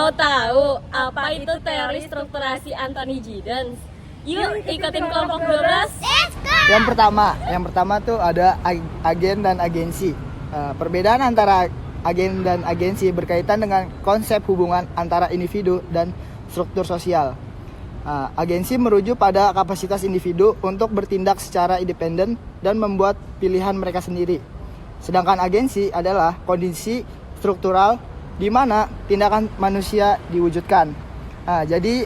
Mau tahu apa itu teori strukturasi Anthony Giddens? Yuk ikutin kelompok 12. Yang pertama tuh ada agen dan agensi. Perbedaan antara agen dan agensi berkaitan dengan konsep hubungan antara individu dan struktur sosial. Agensi merujuk pada kapasitas individu untuk bertindak secara independen dan membuat pilihan mereka sendiri. Sedangkan agensi adalah kondisi struktural di mana tindakan manusia diwujudkan. Jadi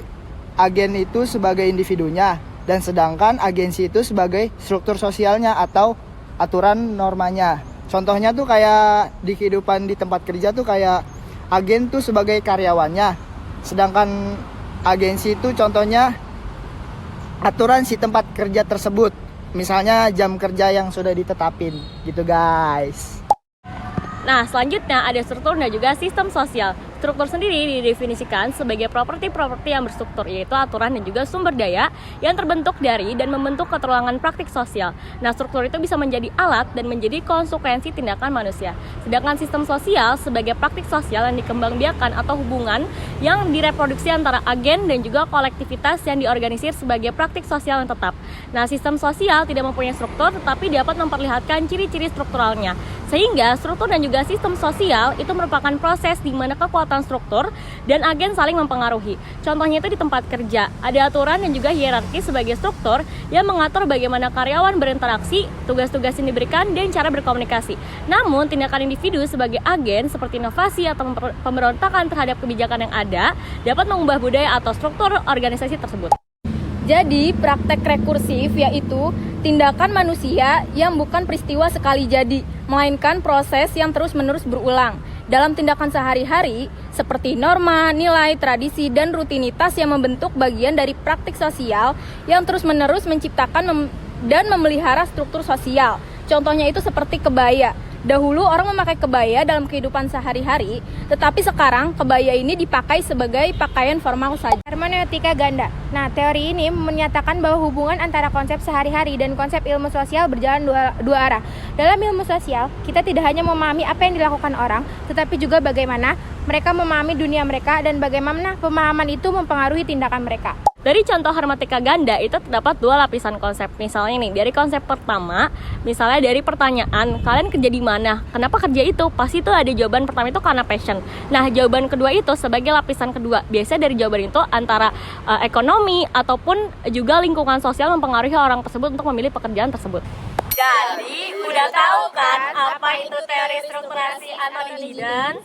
agen itu sebagai individunya dan sedangkan agensi itu sebagai struktur sosialnya atau aturan normanya. Contohnya tuh kayak di kehidupan di tempat kerja tuh kayak agen tuh sebagai karyawannya, sedangkan agensi itu contohnya aturan si tempat kerja tersebut. Misalnya jam kerja yang sudah ditetapin gitu guys. Nah, selanjutnya ada struktur dan juga sistem sosial. Struktur sendiri didefinisikan sebagai properti-properti yang berstruktur, yaitu aturan dan juga sumber daya yang terbentuk dari dan membentuk keterulangan praktik sosial. Nah, struktur itu bisa menjadi alat dan menjadi konsekuensi tindakan manusia. Sedangkan sistem sosial sebagai praktik sosial yang dikembangbiakan atau hubungan yang direproduksi antara agen dan juga kolektivitas yang diorganisir sebagai praktik sosial yang tetap. Nah, sistem sosial tidak mempunyai struktur tetapi dapat memperlihatkan ciri-ciri strukturalnya. Sehingga struktur dan juga sistem sosial itu merupakan proses di mana kekuatan struktur dan agen saling mempengaruhi. Contohnya itu di tempat kerja, ada aturan dan juga hierarki sebagai struktur yang mengatur bagaimana karyawan berinteraksi, tugas-tugas yang diberikan, dan cara berkomunikasi. Namun, tindakan individu sebagai agen seperti inovasi atau pemberontakan terhadap kebijakan yang ada dapat mengubah budaya atau struktur organisasi tersebut. Jadi, praktek rekursif yaitu tindakan manusia yang bukan peristiwa sekali jadi, melainkan proses yang terus-menerus berulang. Dalam tindakan sehari-hari, seperti norma, nilai, tradisi, dan rutinitas yang membentuk bagian dari praktik sosial yang terus-menerus menciptakan dan memelihara struktur sosial. Contohnya itu seperti kebaya. Dahulu orang memakai kebaya dalam kehidupan sehari-hari, tetapi sekarang kebaya ini dipakai sebagai pakaian formal saja. Hermeneutika ganda. Nah, teori ini menyatakan bahwa hubungan antara konsep sehari-hari dan konsep ilmu sosial berjalan dua arah. Dalam ilmu sosial, kita tidak hanya memahami apa yang dilakukan orang, tetapi juga bagaimana mereka memahami dunia mereka dan bagaimana pemahaman itu mempengaruhi tindakan mereka. Dari contoh hermeneutika ganda itu terdapat dua lapisan konsep. Misalnya nih, dari konsep pertama, misalnya dari pertanyaan, kalian kerja di mana? Kenapa kerja itu? Pasti itu ada jawaban pertama itu karena passion. Nah, jawaban kedua itu sebagai lapisan kedua. Biasanya dari jawaban itu antara ekonomi ataupun juga lingkungan sosial mempengaruhi orang tersebut untuk memilih pekerjaan tersebut. Jadi, udah tahu kan apa itu teori strukturasi Anthony Giddens?